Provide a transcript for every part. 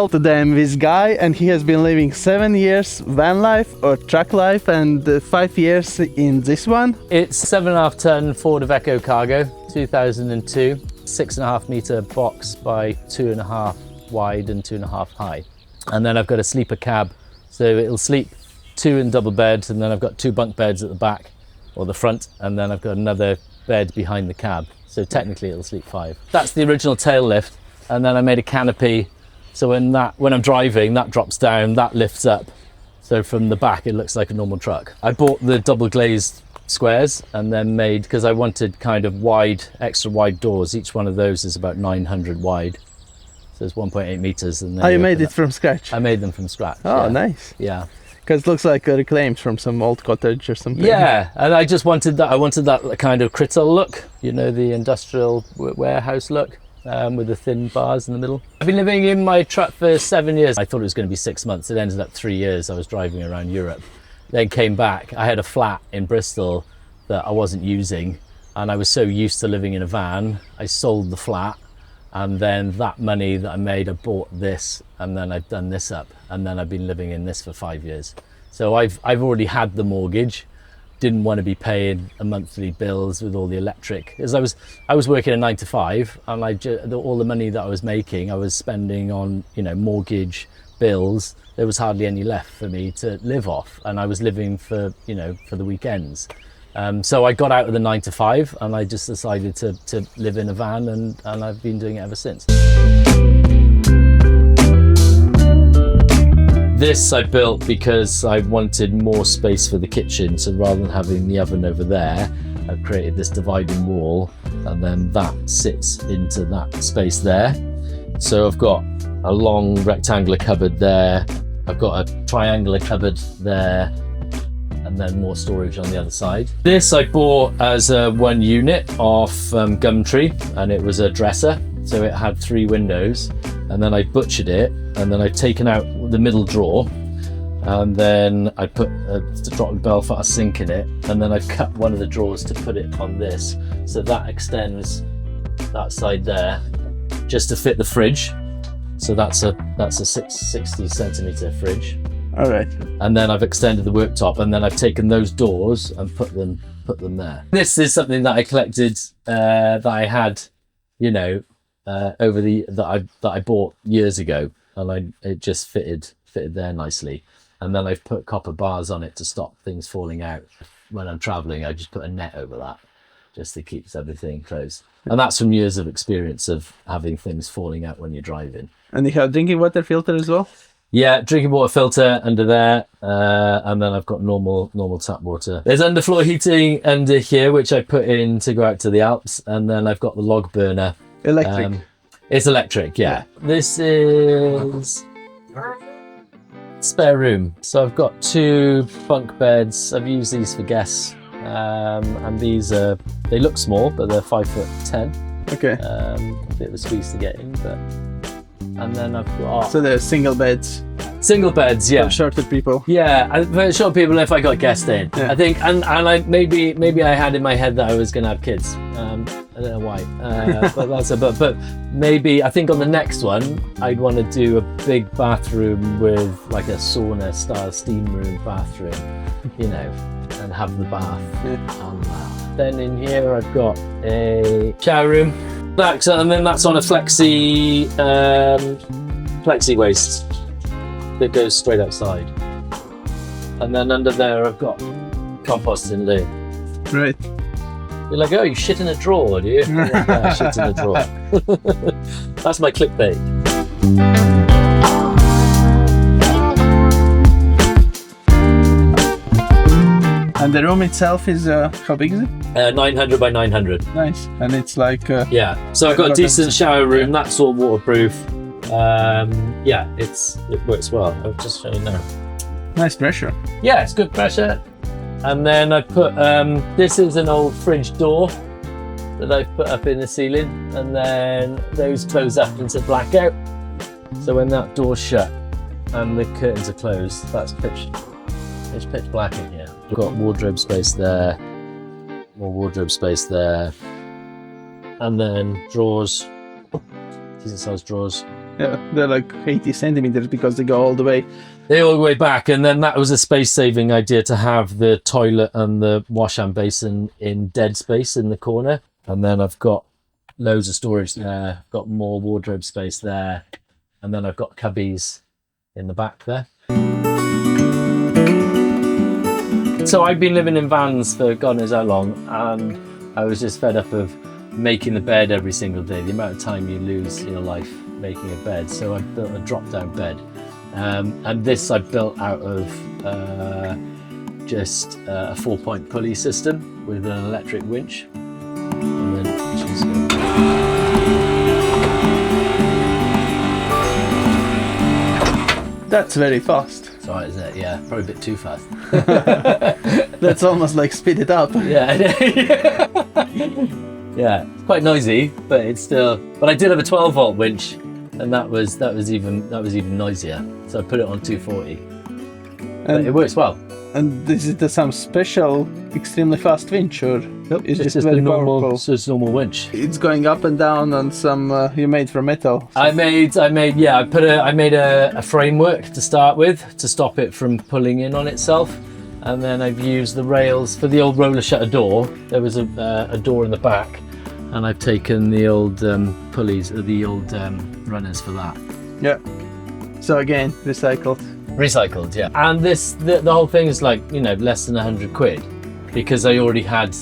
both of them this guy, and he has been living 7 years van life or truck life, and 5 years in this one. It's 7.5 ton Ford Iveco cargo, 2002, 6.5 meter box by 2.5 wide and 2.5 high. And then I've got a sleeper cab, so it'll sleep 2 in double beds, and then I've got 2 bunk beds at the back or the front, and then I've got another bed behind the cab. So technically it'll sleep 5. That's the original tail lift, and then I made a canopy. So when I'm driving, that drops down, that lifts up. So from the back, it looks like a normal truck. I bought the double glazed squares and then made, because I wanted kind of wide, extra wide doors. Each one of those is about 900 wide. So it's 1.8 meters. And you made it from scratch? I made them from scratch. Oh, yeah. Nice. Yeah. Because it looks like reclaimed from some old cottage or something. Yeah, and I just wanted that. I wanted that kind of Crittall look, you know, the industrial warehouse look. With the thin bars in the middle. I've been living in my truck for 7 years. I thought it was going to be 6 months. It ended up 3 years. I was driving around Europe. Then came back. I had a flat in Bristol that I wasn't using, and I was so used to living in a van. I sold the flat, and then that money that I made, I bought this, and then I've done this up, and then I've been living in this for 5 years. So I've already had the mortgage. Didn't want to be paying a monthly bills with all the electric, as I was working a 9 to 5, and all the money that I was making I was spending on, you know, mortgage bills. There was hardly any left for me to live off, and I was living for, you know, for the weekends. So I got out of the 9 to 5 and I just decided to live in a van, and I've been doing it ever since. This I built because I wanted more space for the kitchen, so rather than having the oven over there, I've created this dividing wall, and then that sits into that space there. So I've got a long rectangular cupboard there, I've got a triangular cupboard there, and then more storage on the other side. This I bought as a 1 unit off Gumtree, and it was a dresser, so it had 3 windows, and then I butchered it, and then I've taken out the middle drawer, and then I put a drop Belfast sink in it, and then I've cut one of the drawers to put it on this, so that extends that side there just to fit the fridge. So that's a 60 centimeter fridge. All right. And then I've extended the worktop, and then I've taken those doors and put them there. This is something that I collected, that I had, you know, that I bought years ago, and it just fitted there nicely. And then I've put copper bars on it to stop things falling out. When I'm traveling, I just put a net over that just to keep everything closed. And that's from years of experience of having things falling out when you're driving. And you have drinking water filter as well? Yeah, drinking water filter under there, and then I've got normal tap water. There's underfloor heating under here, which I put in to go out to the Alps, and then I've got the log burner. Electric. It's electric, yeah. This is spare room. So I've got 2 bunk beds. I've used these for guests, and these they look small, but they're 5'10". Okay. A bit of a squeeze to get in, but. And then I've got... So they're single beds? Single beds, yeah. For shorter people? Yeah, for short people if I got guests in. Yeah. I think, and I maybe I had in my head that I was going to have kids. I don't know why, but maybe, I think on the next one, I'd want to do a big bathroom with like a sauna style steam room bathroom, you know, and have the bath on that. Then in here I've got a shower room. And then that's on a flexi waste that goes straight outside. And then under there I've got composting loo. Right. You're like, oh, you shit in a drawer, do you? Yeah, I shit in a drawer. That's my clickbait. And the room itself is, how big is it? 900 by 900. Nice. And it's like... yeah, so I've got a decent shower room, that's all waterproof. Yeah, it works well. I'll just show you now. Nice pressure. Yeah, it's good pressure. And then I put, this is an old fridge door that I've put up in the ceiling, and then those close up into blackout. So when that door's shut and the curtains are closed, that's pitch black in here. We've got wardrobe space there, more wardrobe space there, and then drawers, decent sized drawers, Yeah, they're like 80 centimeters because they go all the way. They all the way back, and then that was a space-saving idea to have the toilet and the wash hand basin in dead space in the corner. And then I've got loads of storage there, got more wardrobe space there, and then I've got cubbies in the back there. So I've been living in vans for God knows how long, and I was just fed up of making the bed every single day, the amount of time you lose in your life making a bed. So I built a drop-down bed. And this I built out of just a 4-point pulley system with an electric winch. And then That's very fast. sorry, is it? Yeah, probably a bit too fast. That's almost like speed it up. Yeah, yeah, it's quite noisy, but it's still. But I did have a 12-volt winch, and that was even noisier. So I put it on 240. But it works well. And is it some special, extremely fast winch, or Nope, it's it's just very a normal, powerful? it's just a normal winch. It's going up and down on some you made from metal. I made a framework to start with to stop it from pulling in on itself, and then I've used the rails for the old roller shutter door. There was a door in the back, and I've taken the old pulleys, the old runners for that. Yeah. So again, recycled. Recycled, yeah. And the whole thing is like, less than 100 quid because I already had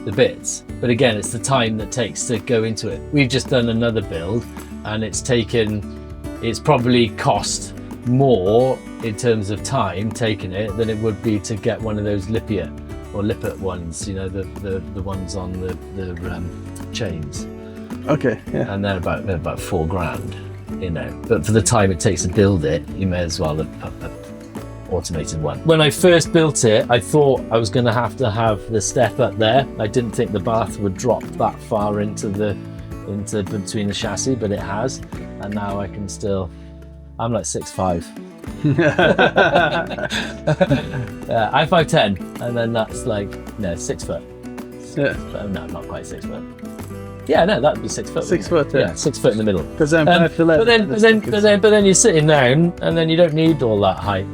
the bits. But again, it's the time that takes to go into it. We've just done another build, and it's probably cost more in terms of time taking it than it would be to get one of those Lippert ones, the ones on the chains. Okay, yeah. And they're about £4,000. But for the time it takes to build it, you may as well have put an automated one. When I first built it, I thought I was going to have the step up there. I didn't think the bath would drop that far into between the chassis, but it has. And now I'm like 6'5". I'm 5'10", and then that's 6 foot. Yeah. No, not quite 6 foot. Yeah, no, that'd be 6 foot. 6 foot, yeah. 6 foot in the middle. Because I'm 5'11". But then you're sitting down, and then you don't need all that height.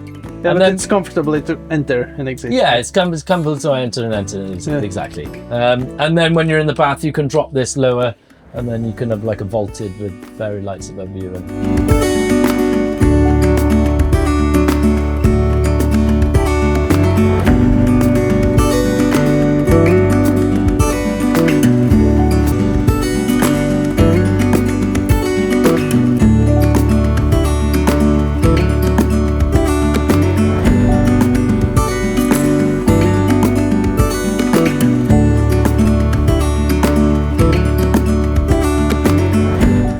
Yeah, and but it's comfortable to enter and exit. Yeah, it's comfortable to enter and enter. Exactly. And then when you're in the bath, you can drop this lower, and then you can have like a vaulted with fairy lights above you.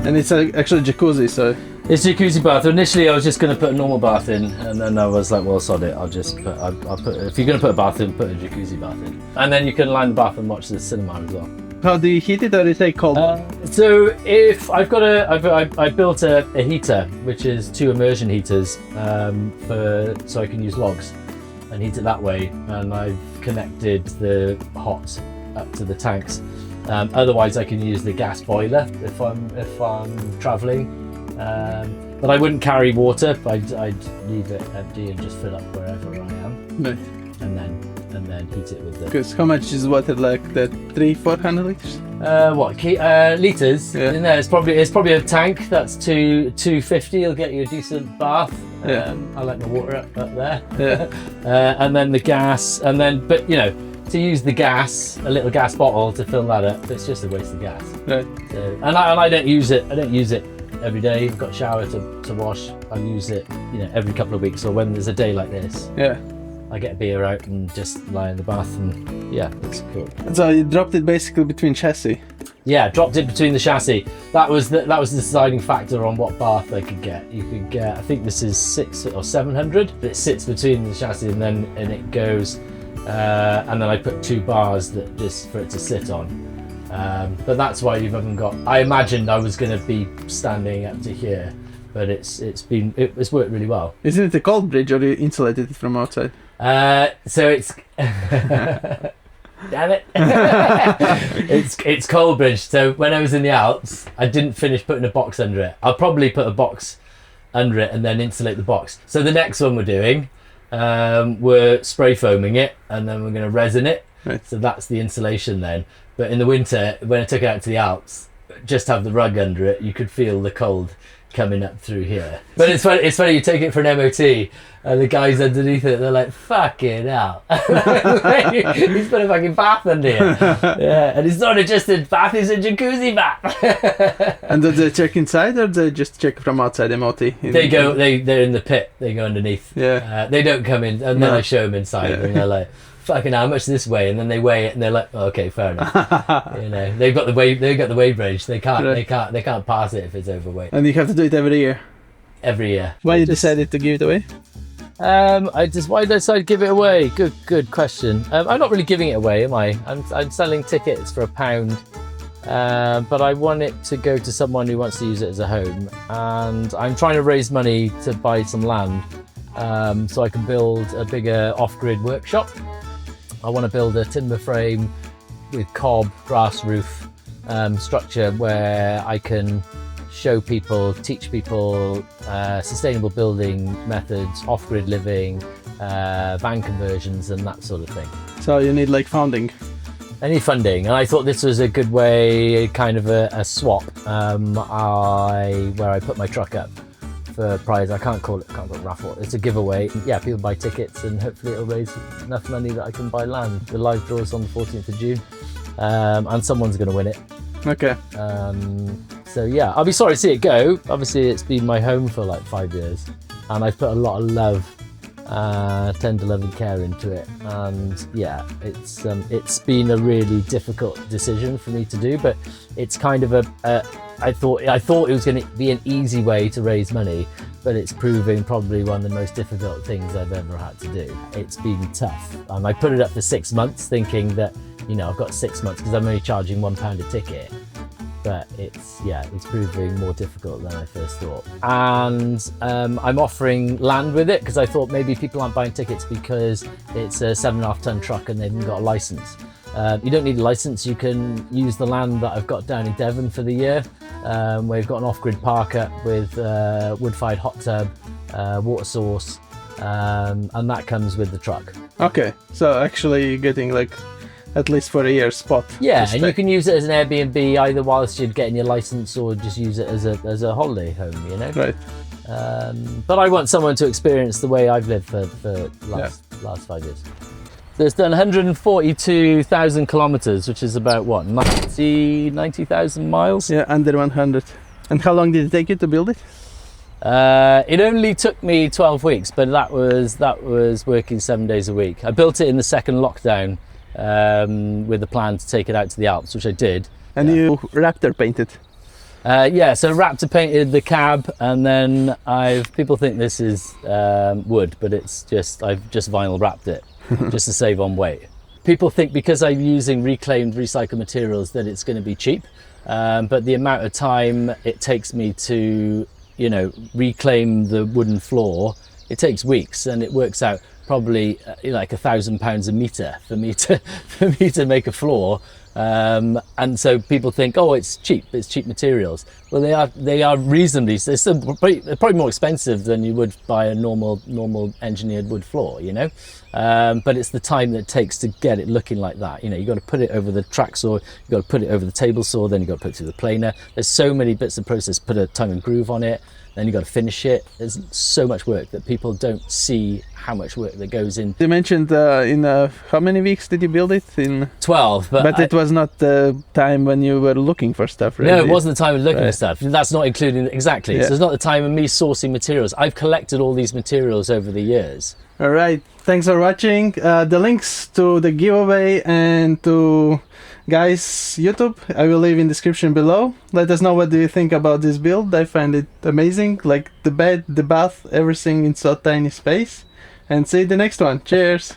And it's actually jacuzzi, so... It's a jacuzzi bath. Initially, I was just going to put a normal bath in, and then I was like, well, sod it. I'll put. If you're going to put a bath in, put a jacuzzi bath in. And then you can line the bath and watch the cinema as well. How do you heat it, or do you take cold? So if I've got I built a heater, which is 2 immersion heaters, so I can use logs and heat it that way. And I've connected the hot up to the tanks. Otherwise, I can use the gas boiler if I'm travelling. But I wouldn't carry water. I'd leave it empty and just fill up wherever I am. Right. And then heat it with the. Because how much is water, like that 300-400 liters? Liters? Yeah. No, it's probably a tank that's 250. It'll get you a decent bath. Yeah. I like my water up there. Yeah. And then the gas, but to use the gas, a little gas bottle to fill that up, it's just a waste of gas. Right. So, and I don't use it. I don't use it every day. I've got a shower to wash. I use it, every couple of weeks, or when there's a day like this. Yeah. I get a beer out and just lie in the bath, and yeah, it's cool. So you dropped it basically between chassis. Yeah, dropped it between the chassis. That was the deciding factor on what bath I could get. You could get, I think this is 600 or 700, but it sits between the chassis and it goes, and then I put 2 bars that just for it to sit on. But that's why you haven't got. I imagined I was going to be standing up to here, but it's worked really well. Isn't it a cold bridge, or you insulated it from outside? So it's Damn it. It's cold bridge. So when I was in the Alps, I didn't finish putting a box under it. I'll probably put a box under it and then insulate the box. So the next one we're doing, we're spray foaming it and then we're going to resin it. Right. So that's the insulation then. But in the winter, when I took it out to the Alps, just have the rug under it, you could feel the cold coming up through here. But it's funny, you take it for an MOT and the guys underneath it, they're like, fucking hell. He's put a fucking bath under here. Yeah, and it's not a just a bath, it's a jacuzzi bath. And do they check inside or do they just check from outside MOT? They're in the pit, they go underneath. Yeah. They don't come in, and then I show them inside and they're like, fucking how much this weigh, and then they weigh it and they're like, oh, okay, fair enough. They've got the weight range. They can't pass it if it's overweight. And you have to do it every year. Every year. Why you decided to give it away? Why did I decide to give it away? Good question. I'm not really giving it away, am I? I'm selling tickets for £1, but I want it to go to someone who wants to use it as a home, and I'm trying to raise money to buy some land, so I can build a bigger off-grid workshop. I want to build a timber frame with cob, grass roof structure where I can show people, teach people sustainable building methods, off-grid living, van conversions and that sort of thing. So you need like funding. I need funding, and I thought this was a good way, kind of a swap, where I put my truck up for a prize. I can't call it raffle. It's a giveaway. Yeah, people buy tickets and hopefully it'll raise enough money that I can buy land. The live draw is on the 14th of June, and someone's going to win it. Okay. So yeah, I'll be sorry to see it go. Obviously, it's been my home for like 5 years, and I've put a lot of love, tender love and care into it. And yeah, it's been a really difficult decision for me to do, but it's kind of I thought it was going to be an easy way to raise money, but it's proving probably one of the most difficult things I've ever had to do. It's been tough. I put it up for 6 months thinking that, I've got 6 months because I'm only charging £1 a ticket. But it's proving more difficult than I first thought. And I'm offering land with it because I thought maybe people aren't buying tickets because it's a 7.5 ton truck and they haven't got a license. You don't need a license. You can use the land that I've got down in Devon for the year, where we've got an off-grid park up with wood-fired hot tub, water source, and that comes with the truck. Okay, so actually you're getting like at least for a year spot. Yeah, and you can use it as an Airbnb either whilst you're getting your license or just use it as a holiday home, Right. But I want someone to experience the way I've lived for last 5 years. So it's done 142,000 kilometers, which is about what, 90,000 miles? Yeah, under 100. And how long did it take you to build it? It only took me 12 weeks, but that was working 7 days a week. I built it in the second lockdown, with the plan to take it out to the Alps, which I did. And you Raptor painted? Yeah, so Raptor painted the cab, and then people think this is wood, but I've just vinyl wrapped it just to save on weight. People think because I'm using reclaimed recycled materials that it's going to be cheap, but the amount of time it takes me to reclaim the wooden floor, it takes weeks, and it works out probably like £1,000 a metre for me to make a floor, and so people think, oh, it's cheap materials. Well, they are reasonably. They're probably more expensive than you would buy a normal engineered wood floor, but it's the time that it takes to get it looking like that. You've got to put it over the track saw, you've got to put it over the table saw, then you've got to put it through the planer. There's so many bits of process. Put a tongue and groove on it, then you've got to finish it. There's so much work that people don't see how much work that goes in. You mentioned in how many weeks did you build it? In 12. But it was not the time when you were looking for stuff, really. No, it wasn't the time of looking for stuff. That's not including, exactly. Yeah. So it's not the time of me sourcing materials. I've collected all these materials over the years. All right, thanks for watching. The links to the giveaway and to Guy's YouTube I will leave in description below. Let us know what do you think about this build. I find it amazing, like the bed, the bath, everything in so tiny space. And see you in the next one. Cheers!